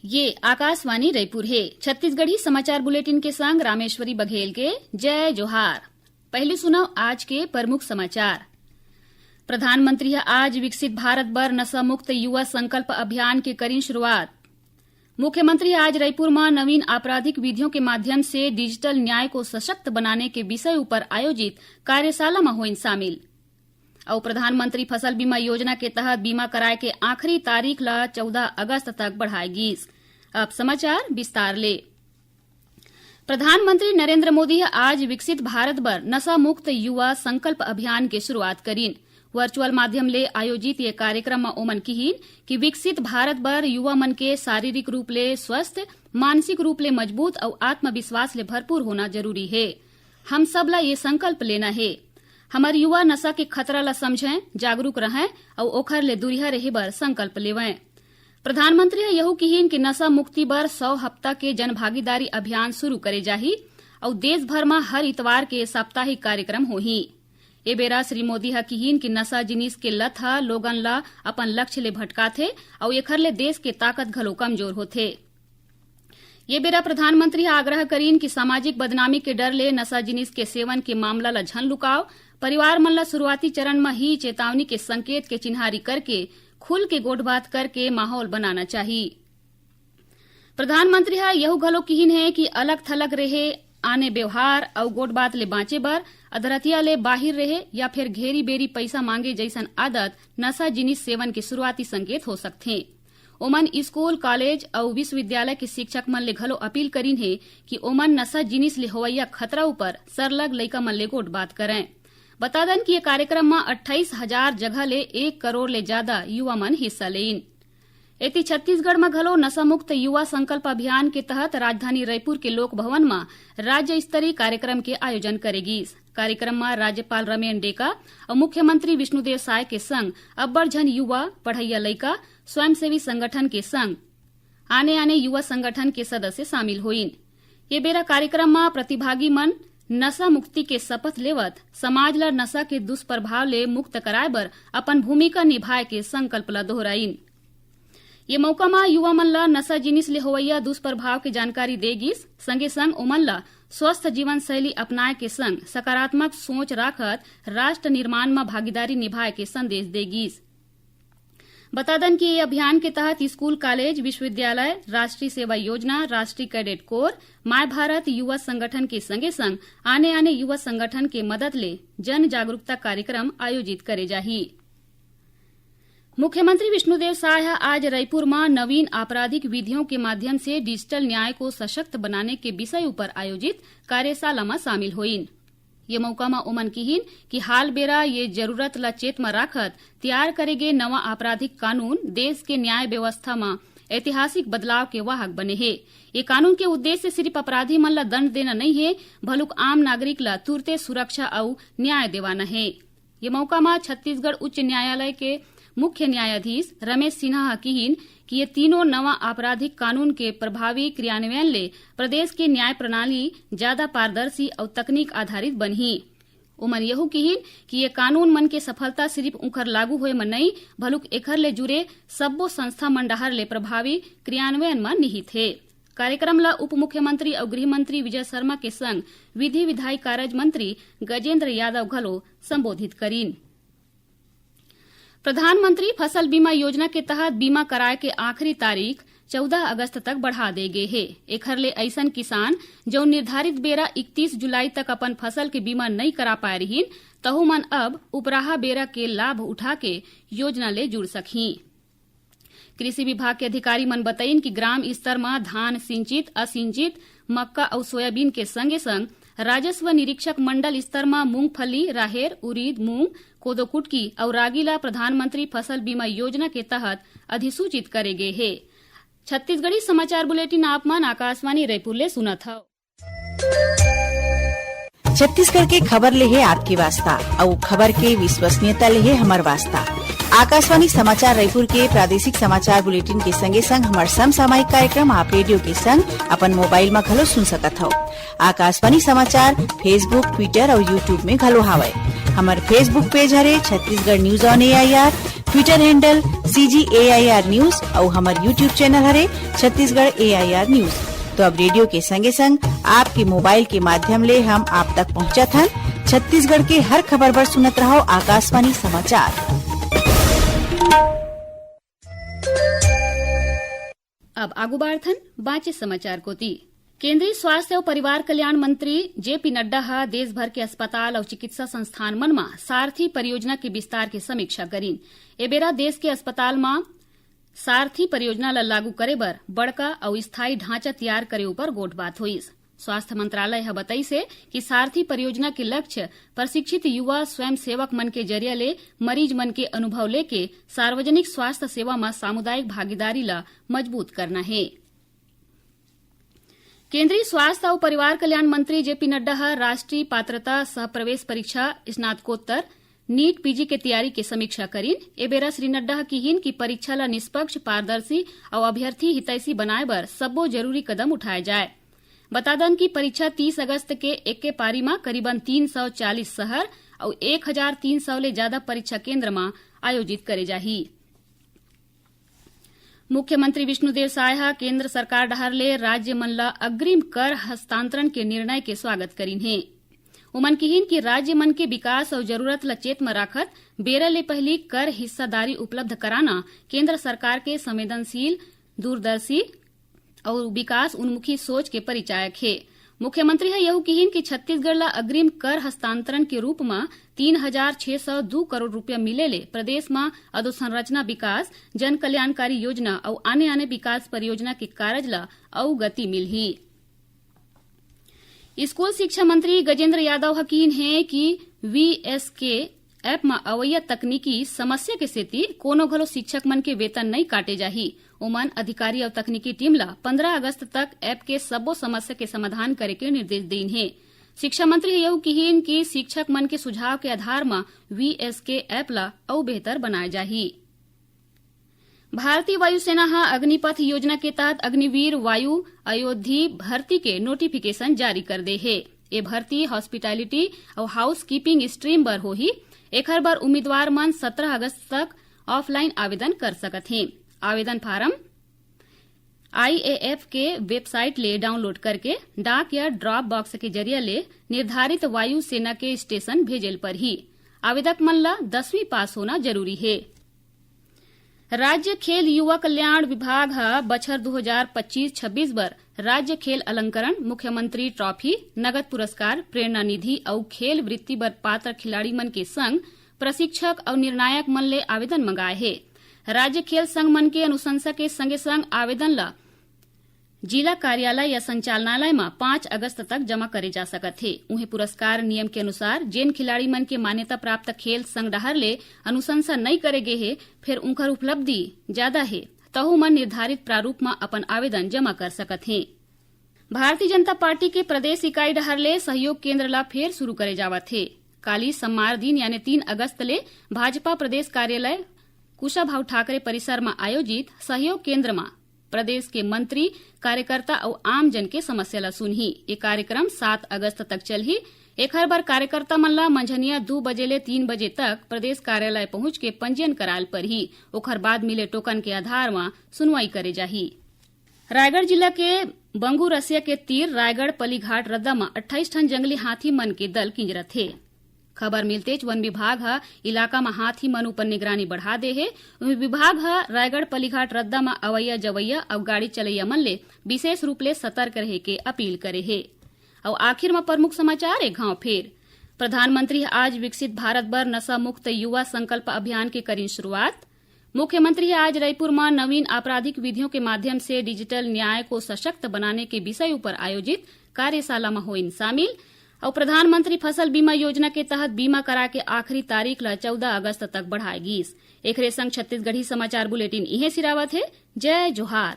ये आकाशवाणी रायपुर है। छत्तीसगढ़ी समाचार बुलेटिन के संग रामेश्वरी बघेल के जय जोहार। पहले सुनाओ आज के प्रमुख समाचार। प्रधानमंत्री आज विकसित भारत बर नशा मुक्त युवा संकल्प अभियान के करीन शुरुआत। मुख्यमंत्री आज रायपुर में नवीन आपराधिक विधियों के माध्यम से डिजिटल न्याय को सशक्त बनाने के विषय पर आयोजित कार्यशाला में होइन शामिल। और प्रधानमंत्री फसल बीमा योजना के तहत बीमा कराए के आखिरी तारीख ला 14 अगस्त तक बढ़ाएगी। अब समाचार विस्तार ले। प्रधानमंत्री नरेंद्र मोदी आज विकसित भारत बर नशा मुक्त युवा संकल्प अभियान के शुरुआत करीन। वर्चुअल माध्यम ले आयोजित ये कार्यक्रम में ओमन कहीन कि विकसित भारत बर युवा मन के शारीरिक रूप ले स्वस्थ, मानसिक रूप ले मजबूत और आत्मविश्वास ले भरपूर होना जरूरी है। हम सब ला ये संकल्प लेना है। हमार युवा नशा के खतरा ला समझें, जागरूक रहें और ओखर ले दूरिया रहे बर संकल्प लेवें। प्रधानमंत्री यहू कहीन कि नशा मुक्ति बर 100 हफ्ता के जन भागीदारी अभियान शुरू करे जाही और देश भर में हर इतवार के साप्ताहिक कार्यक्रम होही। ए बेरा श्री मोदी कहीन कि नशा जिनिस के लत लोगन ला अपन लक्ष्य ले भटकाथे और एखर ले देश के ताकत घलो कमजोर होथे। ये बेरा प्रधानमंत्री आग्रह करीन कि सामाजिक बदनामी के डर ले नशा जिनिस के सेवन के मामला ला झन लुकाव, परिवार मन ला शुरुआती चरण में ही चेतावनी के संकेत के चिन्हारी करके खुल के गोठबात करके माहौल बनाना चाहिए। प्रधानमंत्री यहू घलो कहीन है कि अलग थलग रहे आने व्यवहार और गोठबात ले बाँचे बर अधरतिया ले बाहिर रहे या फिर घेरी बेरी पैसा मांगे जैसन आदत नशा जिनिस सेवन के शुरुआती संकेत हो सकथे। ओमन स्कूल, कॉलेज और विश्वविद्यालय के शिक्षक मन ले घलो अपील करीन है कि ओमन नशा जिनिस ले होवैया खतरा ऊपर सरलग लइका मन ले गोठबात करें। बता दें कि ये कार्यक्रम में 28,000 जगह ले 1 करोड़ ले ज्यादा युवा मन हिस्सा लेन। एति छत्तीसगढ़ में घलो नशा मुक्त युवा संकल्प अभियान के तहत राजधानी रायपुर के लोक भवन में राज्य स्तरीय कार्यक्रम के आयोजन करेगी। कार्यक्रम में राज्यपाल रमेन डेका और मुख्यमंत्री विष्णुदेव साय के संग अब्बड़ झन युवा, पढ़ैया लइका, स्वयंसेवी संगठन के संग आने युवा संगठन के सदस्य शामिल होइन। ये बेरा कार्यक्रम में प्रतिभागी मन नशा मुक्ति के शपथ लेवत समाज ला नशा के दुष्प्रभाव ले मुक्त कराए बर अपन भूमिका निभाए के संकल्प ला दोहराइन। ये मौका में युवा मन ला नशा जिनिस ले होवैया दुष्प्रभाव के जानकारी देगिस, संगे संग ओमन ला स्वस्थ जीवन शैली अपनाए के संग सकारात्मक सोच राखत राष्ट्र निर्माण में भागीदारी निभाए के संदेश देगिस। बता दें कि ये अभियान के तहत स्कूल, कॉलेज, विश्वविद्यालय, राष्ट्रीय सेवा योजना, राष्ट्रीय कैडेट कोर, माय भारत युवा संगठन के संगे संग आने युवा संगठन के मदद ले जन जागरूकता कार्यक्रम आयोजित करे जाही। मुख्यमंत्री विष्णुदेव साय आज रायपुर में नवीन आपराधिक विधियों के माध्यम से डिजिटल न्याय को सशक्त बनाने के विषय पर आयोजित कार्यशाला में शामिल होइन। ये मौका में ओमन कहीन कि हाल बेरा ये जरूरत ला चेत में राखत तैयार करेगे नवा आपराधिक कानून देश के न्याय व्यवस्था में ऐतिहासिक बदलाव के वाहक बने है। ये कानून के उद्देश्य सिर्फ अपराधी मन ला दंड देना नहीं है, भलुक आम नागरिक ला तुरते सुरक्षा और न्याय देवाना है। ये मौका में छत्तीसगढ़ उच्च न्यायालय के मुख्य न्यायाधीश रमेश सिन्हा कहीन कि ये तीनों नवा आपराधिक कानून के प्रभावी क्रियान्वयन ले प्रदेश की न्याय प्रणाली ज्यादा पारदर्शी और तकनीक आधारित बनही। उमन यहू कहीन कि ये कानून मन के सफलता सिर्फ उखर लागू होए में नहीं, भलुक एखर ले जुड़े सब्बो संस्था मंडाहर ले प्रभावी क्रियान्वयन में निहित है। कार्यक्रम ला उप मुख्यमंत्री और गृह मंत्री विजय शर्मा के संग विधि विधायी कार्य मंत्री गजेंद्र यादव घलो संबोधित करीन। प्रधानमंत्री फसल बीमा योजना के तहत बीमा कराए के आखिरी तारीख 14 अगस्त तक बढ़ा दे गए है। एखर ले ऐसन किसान जो निर्धारित बेरा 31 जुलाई तक अपन फसल के बीमा नहीं करा पाए रहीन, तहु मन अब उपराहा बेरा के लाभ उठा के योजना ले जुड़ सकही। कृषि विभाग के अधिकारी मन बताइन कि ग्राम स्तर में धान सिंचित, असिंचित, मक्का और सोयाबीन के संगे संग राजस्व निरीक्षक मंडल स्तर में मूंगफली, राहेर, उड़ीद, मूंग, कोदो कुटकी और रागी ला प्रधानमंत्री फसल बीमा योजना के तहत अधिसूचित करे गए है। छत्तीसगढ़ी समाचार बुलेटिन आप मन आकाशवाणी रायपुर ले सुनत हव। छत्तीसगढ़ के खबर ले है आपकी वास्ता और खबर के विश्वसनीयता ले है हमार वास्ता। आकाशवाणी समाचार रायपुर के प्रादेशिक समाचार बुलेटिन के संगे संग हमार समसामयिक कार्यक्रम आप रेडियो के संग अपन मोबाइल में घलो सुन सकत हो। आकाशवाणी समाचार फेसबुक, ट्विटर और यूट्यूब में घलो हावय। हमार फेसबुक पेज हरे Chhattisgarh news on AIR, Twitter handle CGAIR news और हमार यूट्यूब चैनल हरे छत्तीसगढ़ AIR न्यूज। तो अब रेडियो के संगे संग आपके मोबाइल के माध्यम ले हम आप तक पहुंचत हन। छत्तीसगढ़ के हर खबर पर सुनत रहो आकाशवाणी समाचार। अब आगू बाढ़थन बाँचे समाचार कोती। केंद्रीय स्वास्थ्य और परिवार कल्याण मंत्री JP नड्डा हा देश भर के अस्पताल और चिकित्सा संस्थान मन में सारथी परियोजना के विस्तार के समीक्षा करीन। ए बेरा देश के अस्पताल में सारथी परियोजना ला लागू करे बर बड़का और स्थायी ढांचा तैयार करे ऊपर गोठ बात होइस। स्वास्थ्य मंत्रालय हा बताइसे कि सारथी परियोजना के लक्ष्य प्रशिक्षित युवा स्वयं सेवक मन के जरिया ले मरीज मन के अनुभव लेके सार्वजनिक स्वास्थ्य सेवा में सामुदायिक भागीदारी ला मजबूत करना है। केंद्रीय स्वास्थ्य और परिवार कल्याण मंत्री JP नड्डा हा राष्ट्रीय पात्रता सह प्रवेश परीक्षा स्नातकोत्तर नीट PG के तैयारी के समीक्षा करीन। ए बेरा श्री नड्डा कहिन कि परीक्षा ला निष्पक्ष, पारदर्शी और अभ्यर्थी हितैषी बनाए बर सब्बो जरूरी कदम उठाए जाए। बता दन की परीक्षा 30 अगस्त के एक पारी में करीबन 340 शहर और 1300 ले ज्यादा परीक्षा केंद्र में आयोजित करे जाही। मुख्यमंत्री विष्णुदेव साय केंद्र सरकार डहर ले राज्य मन ला अग्रिम कर हस्तांतरण के निर्णय के स्वागत करीन है। उमन कहिन कि राज्य मन के विकास और जरूरत ला चेत में राखत बेरा ले पहली कर हिस्सादारी उपलब्ध कराना केंद्र सरकार के संवेदनशील, दूरदर्शी और विकास उन्मुखी सोच के परिचायक है। मुख्यमंत्री है यह कहिन कि छत्तीसगढ़ ला अग्रिम कर हस्तांतरण के रूप में 3602 करोड़ रुपया मिलेले प्रदेश में अधोसंरचना विकास, जन कल्याणकारी योजना और आने आने विकास परियोजना के कार्य ला और गति मिलही। स्कूल शिक्षा मंत्री गजेंद्र यादव हकीन है कि VSK ऐप में अवैया तकनीकी समस्या के सेती कोनो घलो शिक्षक मन के वेतन नहीं काटे जाही। ओमन अधिकारी और तकनीकी टीम ला 15 अगस्त तक ऐप के सबो समस्या के समाधान करे के निर्देश दीन है। शिक्षा मंत्री यह कहिन कि शिक्षक मन के सुझाव के आधार में VSK ऐप ला और बेहतर बनाए जाही। भारतीय वायुसेना हा अग्निपथ योजना के तहत अग्निवीर वायु अयोधी भर्ती के नोटिफिकेशन जारी कर दे है। ये भर्ती हॉस्पिटैलिटी और हाउस कीपिंग स्ट्रीम बर होही। एखर बर उम्मीदवार मन 17 अगस्त तक ऑफलाइन आवेदन कर सकत हैं। आवेदन फार्म IAF के वेबसाइट ले डाउनलोड करके डाक या ड्रॉप बॉक्स के जरिए ले निर्धारित वायु सेना के स्टेशन भेजेल पर ही आवेदक मन ला 10वीं पास होना जरूरी है। राज्य खेल युवा कल्याण विभाग हा बछर 2025-26 बर राज्य खेल अलंकरण, मुख्यमंत्री ट्रॉफी, नगद पुरस्कार, प्रेरणा निधि और खेल वृत्ति बर पात्र खिलाड़ी मन के संग प्रशिक्षक और निर्णायक मन ले आवेदन मंगाए है। राज्य खेल संघ मन के अनुशंसा के संगे संग आवेदन ला जिला कार्यालय या संचालनालय में 5 अगस्त तक जमा करे जा सकत है। उन्हें पुरस्कार नियम के अनुसार जेन खिलाड़ी मन के मान्यता प्राप्त खेल संघ डहर ले अनुशंसा नहीं करे गे है, फिर उनकर उपलब्धि ज्यादा है तहु मन निर्धारित प्रारूप में अपन आवेदन जमा कर सकत है। भारतीय जनता पार्टी के प्रदेश इकाई डहर ले सहयोग केंद्र ला फिर शुरू करे जावत है। काली सम्मार दिन यानी 3 अगस्त ले भाजपा प्रदेश कार्यालय कुशाभाऊ ठाकरे परिसर में आयोजित सहयोग केंद्र में प्रदेश के मंत्री, कार्यकर्ता और आम जन के समस्या ला सुनही। ये कार्यक्रम 7 अगस्त तक चलही। एखर बर कार्यकर्ता मन ला मंझनिया 2 बजे ले 3 बजे तक प्रदेश कार्यालय पहुंच के पंजीयन कराल पर ही ओखर बाद मिले टोकन के आधार में सुनवाई करे जाही। रायगढ़ जिला के बंगू रसिया के तीर रायगढ़ पलीघाट रद्दा में 28 ठन जंगली हाथी मन के दल किंजरत है। खबर मिलते वन विभाग हा इलाका में हाथी मन ऊपर निगरानी बढ़ा दे है। विभाग हा रायगढ़ पलीघाट रद्दा में अवैया जवैया और गाड़ी चलैया मन ले विशेष रूप ले सतर्क रहे के अपील करे है। और आखिर में प्रमुख समाचार एक घाव फेर। प्रधानमंत्री आज विकसित भारत बर नशा मुक्त युवा संकल्प अभियान के करीन शुरुआत। मुख्यमंत्री आज रायपुर में नवीन आपराधिक विधियों के माध्यम से डिजिटल न्याय को सशक्त बनाने के विषय पर आयोजित कार्यशाला में होइन शामिल। और प्रधानमंत्री फसल बीमा योजना के तहत बीमा करा के आखिरी तारीख ला 14 अगस्त तक बढ़ाएगी। एकरे संग छत्तीसगढ़ी समाचार बुलेटिन इहे सिरावत है। जय जोहार।